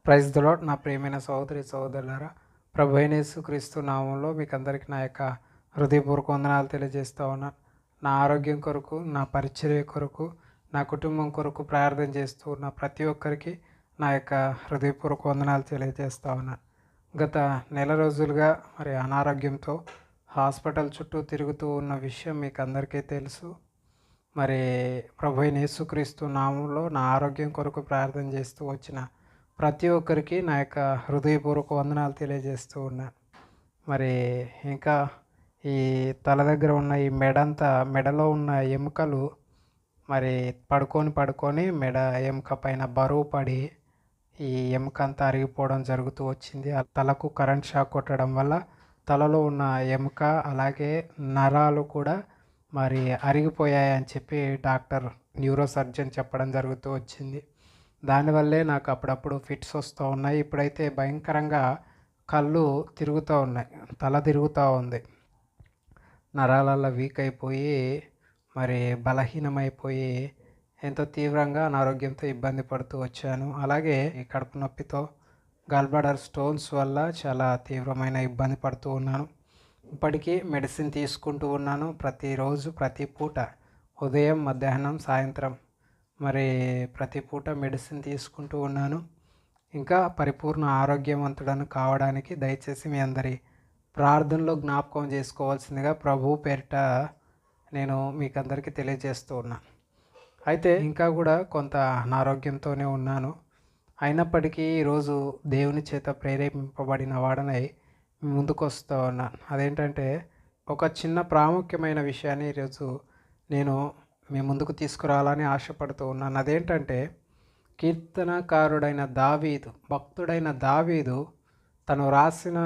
Praise the lord. నా ప్రియమైన సహోదరి సహోదరులారా, ప్రభు అయిన యేసుక్రీస్తు నామంలో మీకు అందరికీ నా యొక్క హృదయపూర్వక వందనాలు తెలియజేస్తూ ఉన్నాను. నా ఆరోగ్యం కొరకు, నా పరిచర్య కొరకు, నా కుటుంబం కొరకు ప్రార్థన చేస్తూ ఉన్న ప్రతి ఒక్కరికి నా యొక్క హృదయపూర్వక వందనాలు తెలియజేస్తూ ఉన్నాను. గత నెల రోజులుగా అనారోగ్యంతో హాస్పిటల్ చుట్టూ తిరుగుతూ ఉన్న విషయం మీకు అందరికీ తెలుసు. ప్రభు అయిన యేసుక్రీస్తు నామంలో నా ఆరోగ్యం కొరకు ప్రార్థన చేస్తూ వచ్చిన ప్రతి ఒక్కరికి నా యొక్క హృదయపూర్వక వందనాలు తెలియజేస్తూ ఉన్నాను. ఇంకా ఈ తల దగ్గర ఉన్న ఈ మెడలో ఉన్న ఎముకలు పడుకొని మెడ ఎముక పైన బరువు పడి ఈ ఎముక అంతా అరిగిపోవడం జరుగుతూ వచ్చింది. ఆ తలకు కరెంట్ షాక్ కొట్టడం వల్ల తలలో ఉన్న ఎముక అలాగే నరాలు కూడా అరిగిపోయాయని చెప్పి డాక్టర్ న్యూరో సర్జన్ చెప్పడం జరుగుతూ వచ్చింది. దానివల్లే నాకు అప్పుడప్పుడు ఫిట్స్ వస్తూ ఉన్నాయి. ఇప్పుడైతే భయంకరంగా కళ్ళు తిరుగుతూ ఉన్నాయి, తల తిరుగుతూ ఉంది, నరాలల్లో వీక్ అయిపోయి బలహీనమైపోయి ఎంతో తీవ్రంగా అనారోగ్యంతో ఇబ్బంది పడుతూ వచ్చాను. అలాగే ఈ కడుపు నొప్పితో గాల్బ్లాడర్ స్టోన్స్ వల్ల చాలా తీవ్రమైన ఇబ్బంది పడుతూ ఉన్నాను. ఇప్పటికీ మెడిసిన్ తీసుకుంటూ ఉన్నాను. ప్రతిరోజు ప్రతి పూట ఉదయం, మధ్యాహ్నం, సాయంత్రం ప్రతి పూట మెడిసిన్ తీసుకుంటూ ఉన్నాను. ఇంకా పరిపూర్ణ ఆరోగ్యవంతుడను కావడానికి దయచేసి మీ అందరి ప్రార్థనలో జ్ఞాపకం చేసుకోవాల్సిందిగా ప్రభు పేరిట నేను మీకు అందరికీ తెలియజేస్తూ ఉన్నాను. అయితే ఇంకా కూడా కొంత అనారోగ్యంతోనే ఉన్నాను. అయినప్పటికీ ఈరోజు దేవుని చేత ప్రేరేపింపబడిన వాడనై ముందుకు వస్తూ ఉన్నాను. అదేంటంటే ఒక చిన్న ప్రాముఖ్యమైన విషయాన్ని ఈరోజు నేను మీ ముందుకు తీసుకురావాలని ఆశపడుతూ ఉన్నాను. అదేంటంటే కీర్తనకారుడైన దావీదు, భక్తుడైన దావీదు తను రాసిన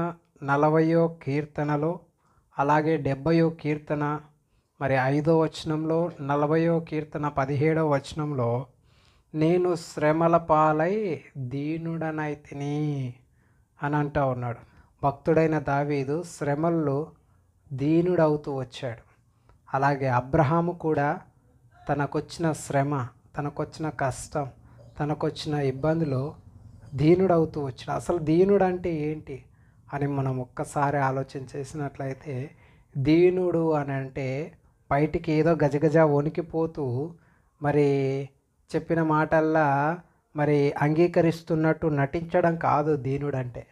40వ కీర్తనలో అలాగే 70వ కీర్తన 5వ వచనంలో, 40వ కీర్తన 17వ వచనంలో నేను శ్రమల పాలై దీనుడనైతిని అని అంటూ ఉన్నాడు. భక్తుడైన దావీదు శ్రమల్లో దీనుడవుతూ వచ్చాడు. అలాగే అబ్రహాము కూడా తనకొచ్చిన శ్రమ, తనకొచ్చిన కష్టం, తనకొచ్చిన ఇబ్బందులు దీనుడవుతూ వచ్చాడు. అసలు దీనుడు అంటే ఏంటి అని మనం ఒక్కసారి ఆలోచన చేసినట్లయితే, దీనుడు అని అంటే బయటికి ఏదో గజగజ వణికిపోతూ చెప్పిన మాటల్లా అంగీకరిస్తున్నట్టు నటించడం కాదు దీనుడంటే.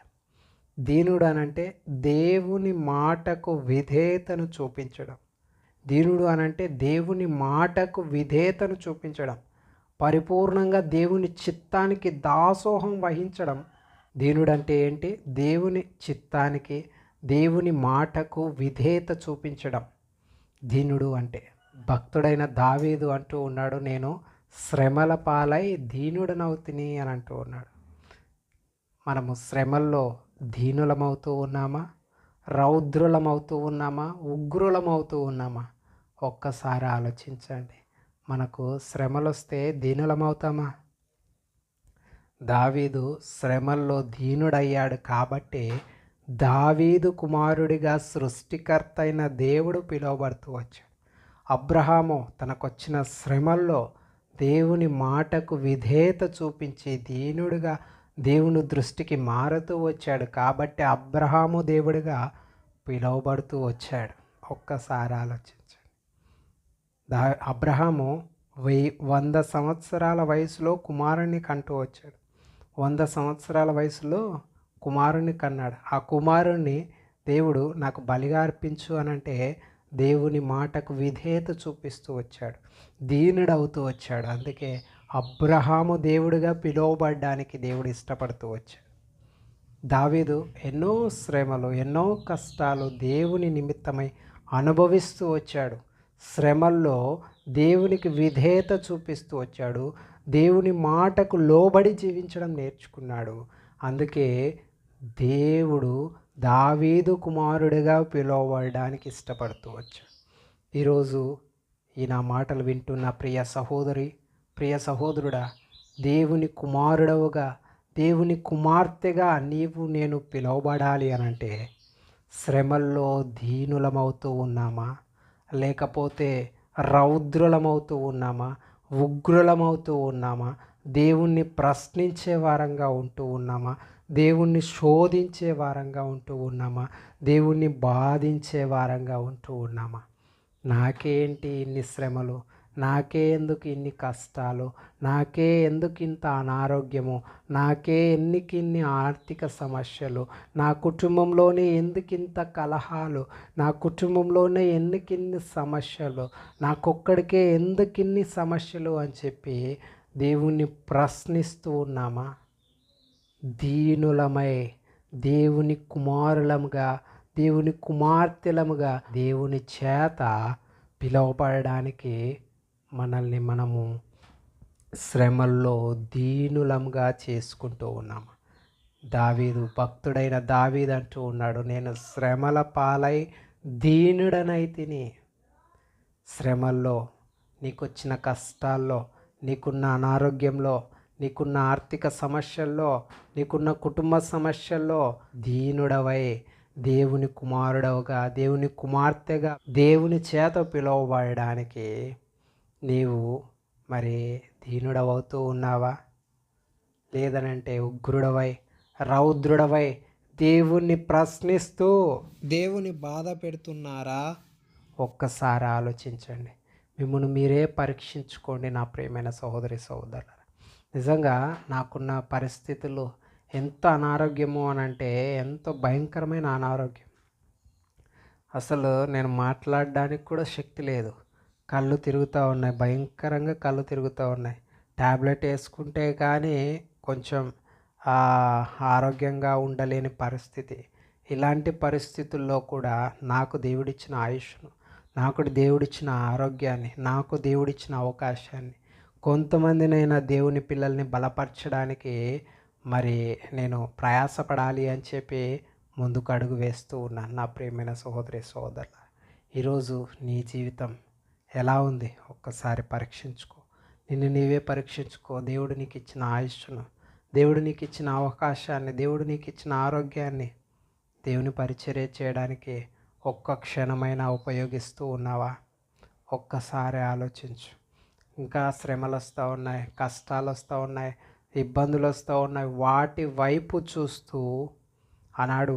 దీనుడు అనంటే దేవుని మాటకు విధేయతను చూపించడం. దీనుడు అనంటే దేవుని మాటకు విధేయతను చూపించడం, పరిపూర్ణంగా దేవుని చిత్తానికి దాసోహం వహించడం. దీనుడు అంటే ఏంటి? దేవుని చిత్తానికి, దేవుని మాటకు విధేయత చూపించడం దీనుడు అంటే. భక్తుడైన దావీదు అంటూ ఉన్నాడు, నేను శ్రమల పాలై దీనుడనవుతిని అని అంటూ ఉన్నాడు. మనము శ్రమల్లో దీనులమవుతూ ఉన్నామా? రౌద్రులమవుతూ ఉన్నామా? ఉగ్రులమవుతూ ఉన్నామా? ఒక్కసారి ఆలోచించండి. మనకు శ్రమలు వస్తే దీనులమవుతామా? దావీదు శ్రమల్లో దీనుడయ్యాడు కాబట్టి దావీదు కుమారుడిగా సృష్టికర్త అయిన దేవుడు పిలువబడుతూ వచ్చాడు. అబ్రహాము తనకొచ్చిన శ్రమల్లో దేవుని మాటకు విధేయత చూపించి దీనుడిగా దేవుని దృష్టికి మారుతూ వచ్చాడు కాబట్టి అబ్రహాము దేవుడిగా పిలువబడుతూ వచ్చాడు. ఒక్కసారి ఆలోచించండి. అబ్రహాము 100 సంవత్సరాల వయసులో కుమారుణ్ణి కంటూ వచ్చాడు. 100 సంవత్సరాల వయసులో కుమారుణ్ణి కన్నాడు. ఆ కుమారుణ్ణి దేవుడు నాకు బలిగా అర్పించు అనంటే దేవుని మాటకు విధేయత చూపిస్తూ వచ్చాడు, దీనుడవుతూ వచ్చాడు. అందుకే అబ్రహాము దేవుడిగా పిలువబడ్డానికి దేవుడు ఇష్టపడుతూ వచ్చాడు. దావీదు ఎన్నో శ్రమలు, ఎన్నో కష్టాలు దేవుని నిమిత్తమై అనుభవిస్తూ వచ్చాడు. శ్రమల్లో దేవునికి విధేయత చూపిస్తూ వచ్చాడు, దేవుని మాటకు లోబడి జీవించడం నేర్చుకున్నాడు. అందుకే దేవుడు దావీదు కుమారుడిగా పిలువబడడానికి ఇష్టపడుతూ వచ్చాడు. ఈరోజు ఈ నా మాటలు వింటున్న ప్రియ సహోదరి, ప్రియ సహోదరుడా, దేవుని కుమారుడవుగా, దేవుని కుమార్తెగా నీవు నేను పిలువబడాలి అనంటే శ్రమల్లో దీనులమవుతూ ఉన్నామా? లేకపోతే రౌద్రులమవుతూ ఉన్నామా? ఉగ్రులమవుతూ ఉన్నామా? దేవుణ్ణి ప్రశ్నించే వారంగా ఉంటూ ఉన్నామా? దేవుణ్ణి శోధించే వారంగా ఉంటూ ఉన్నామా? దేవుణ్ణి బాధించే వారంగా ఉంటూ ఉన్నామా? నాకేంటి ఇన్ని శ్రమలు, నాకే ఎందుకు ఇన్ని కష్టాలు, నాకే ఎందుకు ఇంత అనారోగ్యము, నాకే ఇన్ని ఆర్థిక సమస్యలు, నా కుటుంబంలోనే ఎందుకు ఇంత కలహాలు, నా కుటుంబంలోనే ఎందుకిన్ని సమస్యలు, నాకొక్కడికే ఎందుకిన్ని సమస్యలు అని చెప్పి దేవుణ్ణి ప్రశ్నిస్తూ ఉన్నామా? దీనులమై దేవుని కుమారులముగా, దేవుని కుమార్తెలముగా దేవుని చేత పిలువబడడానికి మనల్ని మనము శ్రమల్లో దీనులముగా చేసుకుంటూ ఉన్నాము. దావీదు, భక్తుడైన దావీదు అంటూ ఉన్నాడు, నేను శ్రమల పాలై దీనుడనైతిని. శ్రమల్లో, నీకొచ్చిన కష్టాల్లో, నీకున్న అనారోగ్యంలో, నీకున్న ఆర్థిక సమస్యల్లో, నీకున్న కుటుంబ సమస్యల్లో దీనుడవై దేవుని కుమారుడవుగా, దేవుని కుమార్తెగా దేవుని చేత పిలువబడడానికి నీవు మరి దీనుడవవుతూ ఉన్నావా? లేదనంటే ఉగ్రుడవై, రౌద్రుడవై దేవుణ్ణి ప్రశ్నిస్తూ దేవుని బాధ పెడుతున్నారా? ఒక్కసారి ఆలోచించండి. మిమ్మల్ని మీరే పరీక్షించుకోండి నా ప్రియమైన సహోదరి సహోదరులారా. నిజంగా నాకున్న పరిస్థితులు ఎంత అనారోగ్యము అని అంటే ఎంతో భయంకరమైన అనారోగ్యం. అసలు నేను మాట్లాడడానికి కూడా శక్తి లేదు. కళ్ళు తిరుగుతూ ఉన్నాయి, భయంకరంగా కళ్ళు తిరుగుతూ ఉన్నాయి. ట్యాబ్లెట్ వేసుకుంటే కానీ కొంచెం ఆరోగ్యంగా ఉండలేని పరిస్థితి. ఇలాంటి పరిస్థితుల్లో కూడా నాకు దేవుడిచ్చిన ఆయుష్ను, నాకు దేవుడిచ్చిన ఆరోగ్యాన్ని, నాకు దేవుడిచ్చిన అవకాశాన్ని, కొంతమందినైనా దేవుని పిల్లల్ని బలపరచడానికి మరి నేను ప్రయాసపడాలి అని చెప్పి ముందుకు అడుగు వేస్తూ ఉన్నాను. నా ప్రియమైన సహోదరి సహోదరుల, ఈరోజు నీ జీవితం ఎలా ఉంది? ఒక్కసారి పరీక్షించుకో. నిన్ను నీవే పరీక్షించుకో. దేవుడు నీకు ఇచ్చిన ఆయుష్ను, దేవుడు నీకు ఇచ్చిన అవకాశాన్ని, దేవుడు నీకు ఇచ్చిన ఆరోగ్యాన్ని దేవుని పరిచర్య చేయడానికి ఒక్క క్షణమైనా ఉపయోగిస్తూ ఉన్నావా? ఒక్కసారి ఆలోచించు. ఇంకా శ్రమలు వస్తూ ఉన్నాయి, కష్టాలు వస్తూ ఉన్నాయి, ఇబ్బందులు వస్తూ ఉన్నాయి. వాటి వైపు చూస్తూ ఆనాడు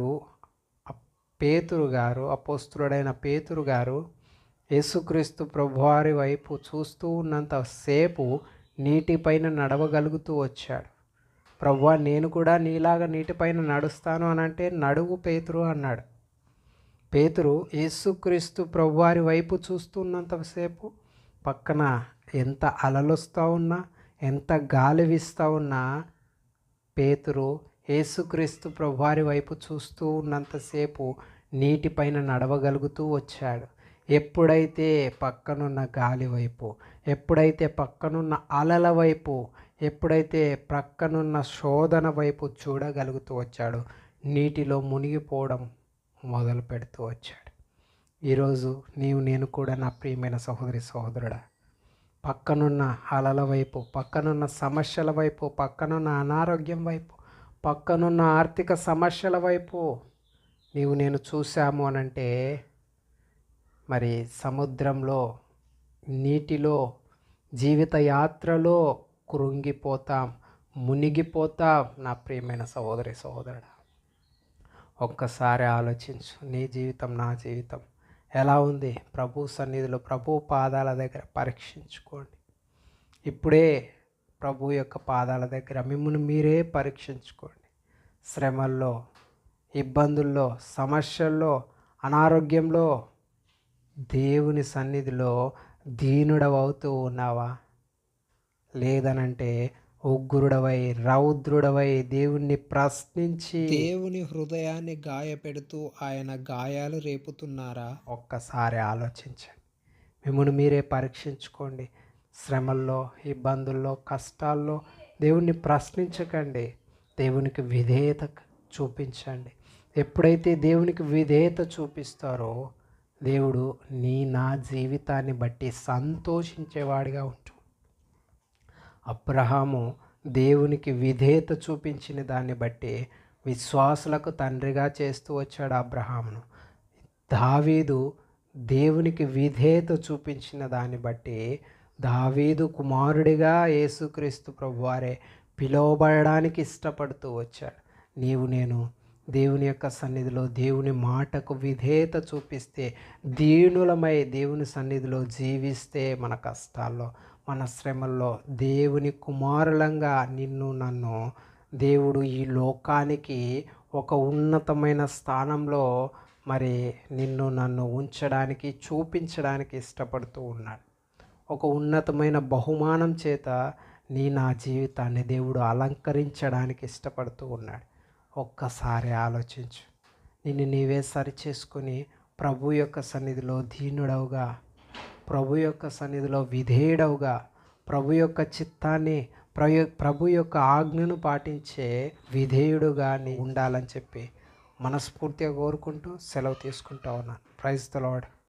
పేతురు గారు, అపోస్తులుడైన పేతురు గారు యేసుక్రీస్తు ప్రభువారి వైపు చూస్తూ ఉన్నంతసేపు నీటిపైన నడవగలుగుతూ వచ్చాడు. ప్రభువా, నేను కూడా నీలాగా నీటిపైన నడుస్తాను అని అంటే, నడువు పేతురు అన్నాడు. పేతురు యేసుక్రీస్తు ప్రభువారి వైపు చూస్తున్నంతసేపు పక్కన ఎంత అలలు వస్తూ ఉన్నా, ఎంత గాలి వీస్తూ ఉన్నా, పేతురు యేసుక్రీస్తు ప్రభువారి వైపు చూస్తూ ఉన్నంతసేపు నీటిపైన నడవగలుగుతూ వచ్చాడు. ఎప్పుడైతే పక్కనున్న గాలి వైపు, ఎప్పుడైతే పక్కనున్న అలల వైపు, ఎప్పుడైతే ప్రక్కనున్న శోధన వైపు చూడగలుగుతూ వచ్చాడో నీటిలో మునిగిపోవడం మొదలు పెడుతూ వచ్చాడు. ఈరోజు నేను కూడా నా ప్రియమైన సహోదరి సహోదరుడా, పక్కనున్న అలల వైపు, పక్కనున్న సమస్యల వైపు, పక్కనున్న అనారోగ్యం వైపు, పక్కనున్న ఆర్థిక సమస్యల వైపు నేను చూసాము అనంటే, మరి సముద్రంలో, నీటిలో, జీవిత యాత్రలో కృంగిపోతాం, మునిగిపోతాం. నా ప్రియమైన సహోదరి సహోదరుడా, ఒక్కసారి ఆలోచించు. నీ జీవితం, నా జీవితం ఎలా ఉంది? ప్రభు సన్నిధిలో, ప్రభు పాదాల దగ్గర పరీక్షించుకోండి. ఇప్పుడే ప్రభు యొక్క పాదాల దగ్గర మిమ్మల్ని మీరే పరీక్షించుకోండి. శ్రమల్లో, ఇబ్బందుల్లో, సమస్యల్లో, అనారోగ్యంలో దేవుని సన్నిధిలో దీనుడవవుతూ ఉన్నావా? లేదనంటే ఉగ్రుడవై, రౌద్రుడవై దేవుణ్ణి ప్రశ్నించి దేవుని హృదయాన్ని గాయపెడుతూ ఆయన గాయాలు రేపుతున్నారా? ఒక్కసారి ఆలోచించండి. మిమ్మల్ని మీరే పరీక్షించుకోండి. శ్రమల్లో, ఇబ్బందుల్లో, కష్టాల్లో దేవుణ్ణి ప్రశ్నించకండి. దేవునికి విధేయత చూపించండి. ఎప్పుడైతే దేవునికి విధేయత చూపిస్తారో దేవుడు నా జీవితాన్ని బట్టి సంతోషించేవాడిగా ఉంటాడు. అబ్రహాము దేవునికి విధేయత చూపించిన దాన్ని బట్టి విశ్వాసులకు తండ్రిగా చేస్తూ వచ్చాడు అబ్రహామును. దావీదు దేవునికి విధేయత చూపించిన దాన్ని బట్టి దావీదు కుమారుడిగా యేసుక్రీస్తు ప్రభువారే పిలువబడడానికి ఇష్టపడుతూ వచ్చాడు. నేను దేవుని యొక్క సన్నిధిలో దేవుని మాటకు విధేయత చూపిస్తే, దీనులమై దేవుని సన్నిధిలో జీవిస్తే, మన కష్టాల్లో మన శ్రమల్లో దేవుని కుమారులంగా నన్ను దేవుడు ఈ లోకానికి ఒక ఉన్నతమైన స్థానంలో మరి నన్ను ఉంచడానికి, చూపించడానికి ఇష్టపడుతూ ఉన్నాడు. ఒక ఉన్నతమైన బహుమానం చేత నా జీవితాన్ని దేవుడు అలంకరించడానికి ఇష్టపడుతూ ఉన్నాడు. ఒక్కసారి ఆలోచించు. నీవే సరి చేసుకొని ప్రభు యొక్క సన్నిధిలో దీనుడవుగా, ప్రభు యొక్క సన్నిధిలో విధేయుడవుగా, ప్రభు యొక్క చిత్తాన్ని, ప్రభు యొక్క ఆజ్ఞను పాటించే విధేయుడుగా ఉండాలని చెప్పి మనస్ఫూర్తిగా కోరుకుంటూ సెలవు తీసుకుంటా ఉన్నాను. Praise the lord.